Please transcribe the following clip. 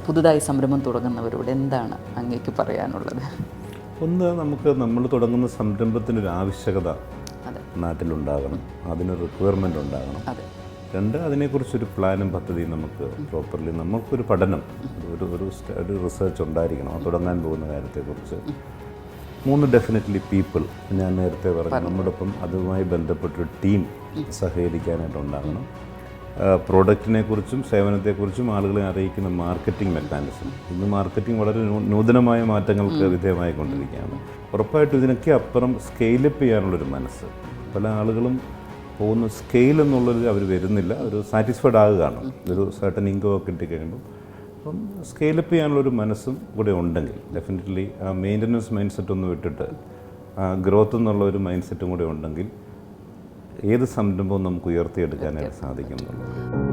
പുതുതായി സംരംഭം തുടങ്ങുന്നവരോട് എന്താണ് അങ്ങേക്ക് പറയാനുള്ളത്? ഒന്ന്, നമ്മൾ തുടങ്ങുന്ന സംരംഭത്തിനൊരു ആവശ്യകത നാട്ടിലുണ്ടാകണം, അതിനൊരു റിക്വയർമെൻ്റ് ഉണ്ടാകണം. രണ്ട്, അതിനെക്കുറിച്ചൊരു പ്ലാനും പദ്ധതിയും നമുക്ക് പ്രോപ്പർലി നമുക്കൊരു പഠനം, ഒരു റിസർച്ച് ഉണ്ടായിരിക്കണം ആ തുടങ്ങാൻ പോകുന്ന കാര്യത്തെക്കുറിച്ച്. മൂന്ന്, ഡെഫിനറ്റ്ലി പീപ്പിൾ. ഞാൻ നേരത്തെ പറഞ്ഞു, നമ്മോടൊപ്പം അതുമായി ബന്ധപ്പെട്ടൊരു ടീം സഹകരിക്കാനായിട്ടുണ്ടാകണം. പ്രോഡക്റ്റിനെക്കുറിച്ചും സേവനത്തെക്കുറിച്ചും ആളുകളെ അറിയിക്കുന്ന മാർക്കറ്റിംഗ് മെക്കാനിസം. ഇന്ന് മാർക്കറ്റിംഗ് വളരെ നൂതനമായ മാറ്റങ്ങൾക്ക് വിധേയമായിക്കൊണ്ടിരിക്കുകയാണ്. ഉറപ്പായിട്ടും ഇതിനൊക്കെ അപ്പുറം സ്കെയിലപ്പ് ചെയ്യാനുള്ളൊരു മനസ്സ്. പല ആളുകളും പോകുന്ന സ്കെയിൽ എന്നുള്ളത് അവർ വരുന്നില്ല, ഒരു സാറ്റിസ്ഫൈഡ് ആകുകയാണ് ഒരു സർട്ടൻ ഇൻകം ഒക്കെ കിട്ടിക്കഴിയുമ്പോൾ. അപ്പം സ്കെയിലപ്പ് ചെയ്യാനുള്ളൊരു മനസ്സും കൂടെ ഉണ്ടെങ്കിൽ ഡെഫിനറ്റ്ലി ആ മെയിൻ്റനൻസ് മൈൻഡ് സെറ്റ് ഒന്ന് വിട്ടിട്ട് ഗ്രോത്ത് എന്നുള്ള ഒരു മൈൻഡ് സെറ്റും കൂടെ ഉണ്ടെങ്കിൽ ഏത് സംരംഭവും നമുക്ക് ഉയർത്തിയെടുക്കാനായിട്ട് സാധിക്കും എന്നുള്ളത്.